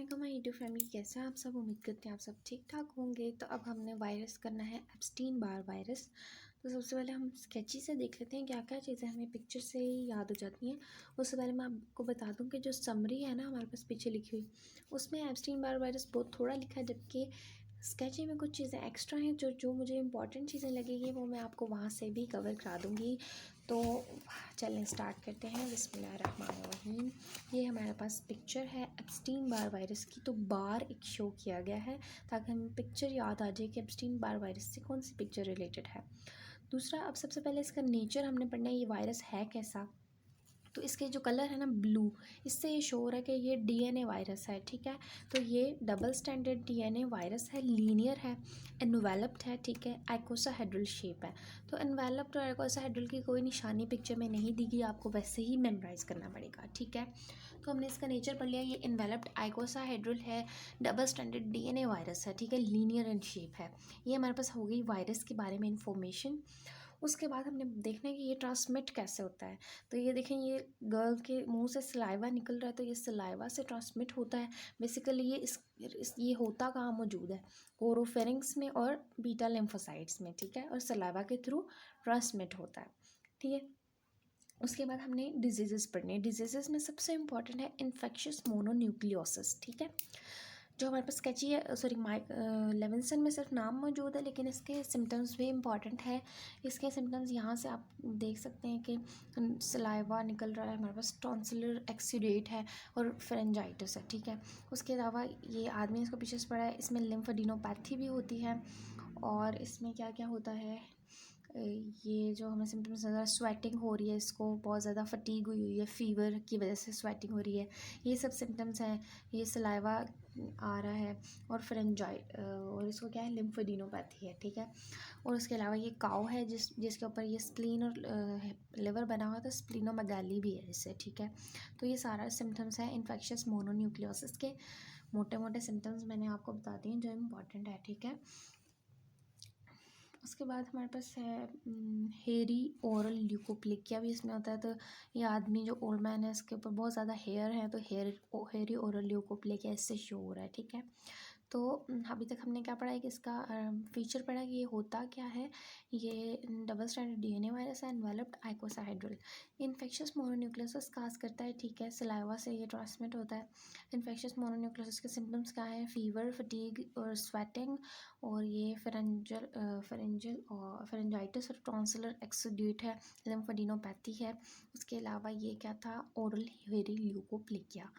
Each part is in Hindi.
वालेकुम माय यूट्यूब फैमिली, कैसे हैं आप सब। उम्मीद करते हैं आप सब ठीक ठाक होंगे। तो अब हमने वायरस करना है एप्स्टीन बार वायरस। तो सबसे पहले हम स्केची से देख लेते हैं क्या क्या चीज़ें हमें पिक्चर से ही याद हो जाती हैं। उससे पहले मैं आपको बता दूं कि जो समरी है ना हमारे पास पीछे लिखी हुई, उसमें एप्स्टीन बार वायरस बहुत थोड़ा लिखा है, जबकि स्केची में कुछ चीज़ें एक्स्ट्रा हैं जो जो मुझे इंपॉर्टेंट चीज़ें लगेगी वो मैं आपको वहाँ से भी कवर करा दूँगी। तो चलें स्टार्ट करते हैं। बिस्मिल्लाहिर्रहमानिर्रहीम। ये हमारे पास पिक्चर है एप्स्टीन बार वायरस की। तो बार एक शो किया गया है ताकि हमें पिक्चर याद आ जाए कि एप्स्टीन बार वायरस से कौन सी पिक्चर रिलेटेड है। दूसरा, अब सबसे पहले इसका नेचर हमने पढ़ना है, ये वायरस है कैसा। तो इसके जो कलर है ना ब्लू, इससे ये शो हो रहा है कि ये डीएनए वायरस है। ठीक है, तो ये डबल स्टैंडर्ड डीएनए वायरस है, लीनियर है, एनवेलप्ड है। ठीक है, आइकोसाहेड्रल शेप है। तो एनवेलप्ड और आइकोसाहेड्रल की कोई निशानी पिक्चर में नहीं दी गई, आपको वैसे ही मेमोराइज करना पड़ेगा। ठीक है, तो हमने इसका नेचर पढ़ लिया। ये एनवेलप्ड आइकोसाहेड्रल है, डबल स्टैंडर्ड डीएनए वायरस है। ठीक है, लीनियर इन शेप है। ये हमारे पास हो गई वायरस के बारे में इंफॉर्मेशन। उसके बाद हमने देखना है कि ये ट्रांसमिट कैसे होता है। तो ये देखें, ये गर्ल के मुंह से सलाइवा निकल रहा है, तो ये सलाइवा से ट्रांसमिट होता है। बेसिकली ये होता कहाँ मौजूद है, ओरोफेरिंग्स में और बीटा लिम्फोसाइट्स में। ठीक है, और सलाइवा के थ्रू ट्रांसमिट होता है। ठीक है, उसके बाद हमने डिजीज़ेस पढ़ने। डिजीज़ेस में सबसे इंपॉर्टेंट है इन्फेक्शियस मोनोन्यूक्लियोसिस। ठीक है, जो हमारे पास स्केची है, सॉरी माइक लेविंसन में सिर्फ नाम मौजूद है, लेकिन इसके सिम्टम्स भी इम्पॉर्टेंट है। इसके सिम्टम्स यहाँ से आप देख सकते हैं कि सलाइवा निकल रहा है, हमारे पास टॉन्सिलर एक्सीडेट है और फेरेंजाइटिस है। ठीक है, उसके अलावा ये आदमी इसको पीछे से पड़ा है, इसमें लिम्फेडिनोपैथी भी होती है। और इसमें क्या क्या होता है, ये जो हमें सिम्टम्स नज़र, स्वेटिंग हो रही है, इसको बहुत ज़्यादा फटीग हुई है, फीवर की वजह से स्वेटिंग हो रही है, ये सब सिम्टम्स हैं। ये सलाइवा आ रहा है और और इसको क्या है, लिम्फेडिनोपैथी है। ठीक है, और उसके अलावा ये काऊ है जिसके ऊपर ये स्प्लीन और लिवर बना हुआ है, तो स्प्लीनोमेगाली भी है इससे। ठीक है, तो ये सारा सिम्टम्स है इन्फेक्शियस मोनोन्यूक्लियोसिस के। मोटे मोटे सिम्टम्स मैंने आपको बता दिए जो इम्पॉर्टेंट है। ठीक है, उसके बाद हमारे पास है हेरी ओरल ल्यूकोप्लेकिया भी इसमें होता है। तो ये आदमी जो ओल्ड मैन है, इसके ऊपर बहुत ज़्यादा हेयर है, तो हेरी ओरल ल्यूकोप्लेकिया इससे शो हो रहा है। ठीक है, तो अभी तक हमने क्या पढ़ा है कि इसका फीचर पढ़ा है कि ये होता क्या है। ये डबल स्टैंडर्ड डीएनए वायरस है, एनवेलप्ड आइकोसाहेड्रल, इन्फेक्शियस मोनोन्यूक्लियोसिस काज करता है। ठीक है, सलाइवा से ये ट्रांसमिट होता है। इन्फेक्शियस मोनोन्यूक्लियोसिस के सिम्टम्स क्या हैं, फीवर, फटीग और स्वेटिंग, और ये फेरेंजल और फेरेंजाइटिस और टॉन्सिलर एक्सीडेट है, लिम्फेडिनोपैथी है। उसके अलावा ये क्या था, ओरल हेरी ल्यूकोप्लेकिया।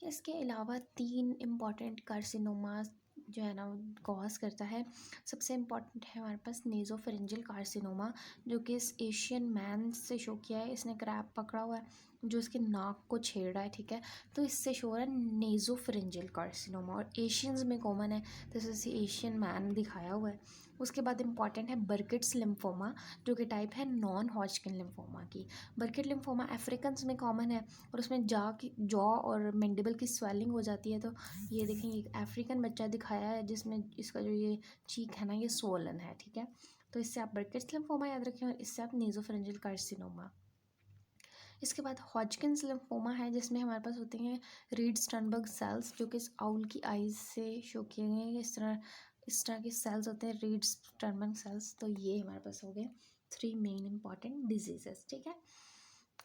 इसके अलावा 3 इम्पॉर्टेंट कार्सिनोमास जो है ना कॉज करता है। सबसे इम्पॉर्टेंट है हमारे पास नेज़ोफेरेंजियल कार्सिनोमा, जो कि इस एशियन मैन से शो किया है। इसने क्रैब पकड़ा हुआ है जो इसके नाक को छेड़ रहा है। ठीक है, तो इससे शो हो रहा है नेज़ोफेरेंजियल कार्सिनोमा, और एशियंस में कॉमन है, तो इसे एशियन मैन दिखाया हुआ है। उसके बाद इम्पॉर्टेंट है बर्किट्स लिम्फोमा, जो कि टाइप है नॉन हॉजकिन लिम्फोमा की। बर्किट लिम्फोमा अफ्रीकन्स में कॉमन है, और उसमें जॉ और मैंडिबल की स्वेलिंग हो जाती है। तो ये देखें, एक अफ्रीकन बच्चा दिखाया है जिसमें इसका जो ये चीक है ना, ये स्वोलन है। ठीक है, तो इससे आप बर्किट्स लिम्फोमा याद रखें, और इससे आप नेज़ोफेरेंजियल कार्सिनोमा। इसके बाद हॉजकिन्स लिम्फोमा है, जिसमें हमारे पास होते हैं रीड स्टर्नबर्ग सेल्स, जो कि इस आउल की आइज से शो किए गए हैं। इस तरह के सेल्स होते हैं, रीड स्टर्नबर्ग सेल्स। तो ये हमारे पास हो गए 3 मेन इंपॉर्टेंट डिजीजेस। ठीक है,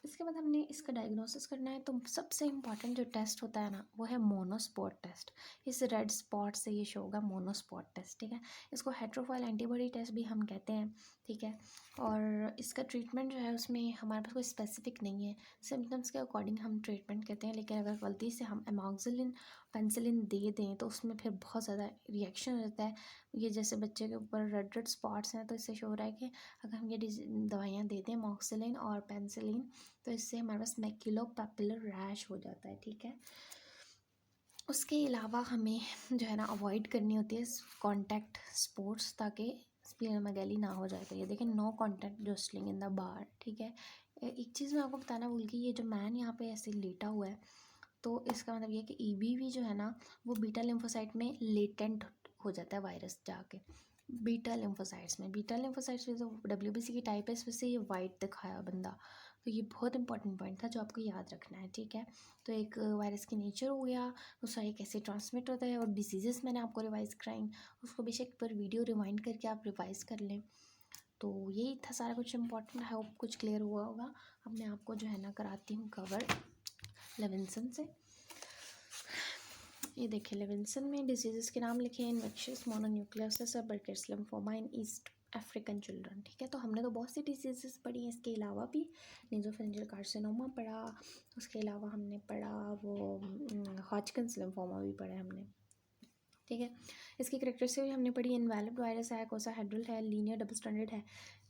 इसके बाद हमने इसका डायग्नोसिस करना है। तो सबसे इम्पॉर्टेंट जो टेस्ट होता है ना, वो है मोनोस्पॉट टेस्ट। इस रेड स्पॉट से ये शो होगा मोनोस्पॉट टेस्ट। ठीक है, इसको हेट्रोफाइल एंटीबॉडी टेस्ट भी हम कहते हैं। ठीक है, और इसका ट्रीटमेंट जो है उसमें हमारे पास कोई स्पेसिफिक नहीं है, सिम्टम्स के अकॉर्डिंग हम ट्रीटमेंट कहते हैं। लेकिन अगर गलती से हम एमॉक्सिलिन पेंसिलिन दे दें तो उसमें फिर बहुत ज़्यादा रिएक्शन हो जाता है। ये जैसे बच्चे के ऊपर रेड रेड स्पॉट्स हैं, तो इससे शो हो रहा है कि अगर हम ये दवाइयाँ दे दें एमॉक्सिलिन और पेंसिलिन, तो इससे हमारे पास मैक्यूलोपैपुलर रैश हो जाता है। ठीक है, उसके अलावा हमें जो है ना अवॉइड करनी होती है कॉन्टैक्ट स्पोर्ट्स, ताकि स्प्लीनोमेगाली ना हो जाए। तो ये देखें, no contact jostling in the bar. ठीक है, एक चीज़ मैं आपको बताना भूल गई, ये जो मैन यहाँ पे ऐसे लेटा हुआ है, तो इसका मतलब ये है कि ईबीवी जो है ना, वो बीटा लिम्फोसाइट में लेटेंट हो जाता है वायरस जाके बीटा लिम्फोसाइट्स में। बीटा लिम्फोसाइट्स में तो डब्ल्यूबीसी की टाइप है, इस वजह से ये वाइट दिखाया बंदा। तो ये बहुत इंपॉर्टेंट पॉइंट था जो आपको याद रखना है, ठीक है। तो एक वायरस की नेचर हो गया, दूसरा ये कैसे ट्रांसमिट होता है, और डिजीज़ेस मैंने आपको रिवाइज़ कराई, उसको बेशक पर वीडियो रिवाइंड करके आप रिवाइज़ कर लें। तो यही था सारा कुछ इंपॉर्टेंट, है कुछ क्लियर हुआ होगा। अब मैं आपको जो है ना कराती हूँ कवर लेविंसन से। ये देखिए, लेविंसन में डिजीज़ के नाम लिखे हैं, इन्फेक्शियस मोनोन्यूक्लियोसिस और बर्किट्स लिम्फोमा इन ईस्ट अफ्रीकन चिल्ड्रन, ठीक है। तो हमने तो बहुत सी डिजीज़ पढ़ी हैं, इसके अलावा भी नेज़ोफेरेंजियल कार्सिनोमा पढ़ा, उसके अलावा हमने पढ़ा वो हॉजकिंस लिम्फोमा भी पढ़ा हमने, ठीक है। इसकी करेक्टरिस्टिक भी हमने पढ़ी, इनवैलिड वायरस है, कोसाहेड्रल है, लीनियर डबल स्टैंडर्ड है,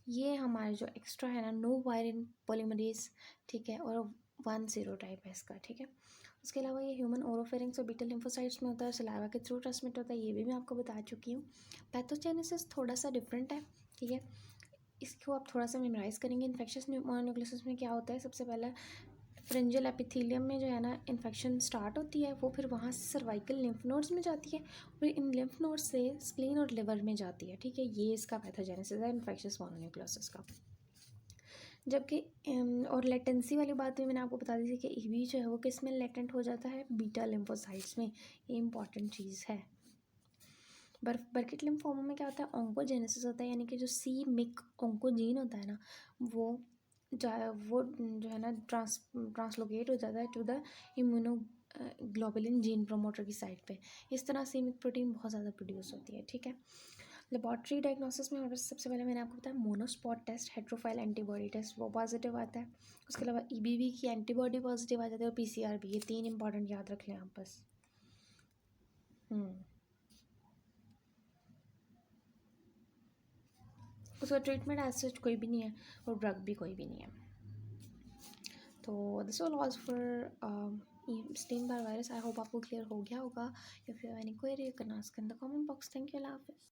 ये हमारे जो एक्स्ट्रा है ना नो वायरिन पॉलीमरेज, ठीक है, और 1 सीरोटाइप है इसका, ठीक है। उसके अलावा ये ह्यूमन ओरोफेरिंग्स और बीटा लिम्फोसाइट्स में होता है, सलाइवा के थ्रू ट्रांसमिट होता है, ये भी मैं आपको बता चुकी हूँ। पैथोजेनेसिस थोड़ा सा डिफरेंट है, ठीक है, इसको आप थोड़ा सा मेमोराइज़ करेंगे। इन्फेक्शस मोनोन्यूक्लियोसिस में क्या होता है, सबसे पहले फ्रिंजल एपिथेलियम में जो है ना इन्फेक्शन स्टार्ट होती है, वो फिर वहाँ से सर्वाइकल लिम्फ नोड्स में जाती है, फिर इन लिम्फ नोड्स से स्प्लीन और लिवर में जाती है, ठीक है। ये इसका पैथोजेनेसिस है इन्फेक्शस मोनोन्यूक्लियोसिस का। जबकि और लेटेंसी वाली बात भी मैंने आपको बता दी थी कि ईबी जो है वो किस में लेटेंट हो जाता है, बीटा लिम्फोसाइट्स में, ये इंपॉर्टेंट चीज़ है। बर्किट लिम्फोमा में क्या होता है, ऑन्कोजेनेसिस होता है, यानी कि जो सी मिक ऑन्कोजीन होता है ना, वो जो है ना ट्रांसलोकेट हो जाता है to the immunoglobulin gene promoter की साइड पे। इस तरह से मिक प्रोटीन बहुत ज़्यादा प्रोड्यूस होती है, ठीक है। लेबॉर्ट्री डायग्नोसिस में सबसे पहले मैंने आपको बताया मोनोस्पॉट टेस्ट, हेट्रोफाइल एंटीबॉडी टेस्ट, वो पॉजिटिव आता है। उसके अलावा ईबीवी की एंटीबॉडी पॉजिटिव आ जाती है, और पीसीआर भी, ये 3 इंपॉर्टेंट याद रख लें आप बस। उसका ट्रीटमेंट एज सच कोई भी नहीं है, और ड्रग भी कोई भी नहीं है। तो this all was for Stein Barr virus. I hope आपको क्लियर हो गया होगा। If you have any query you can ask in the comment box. Thank you, Allah हाफिज़।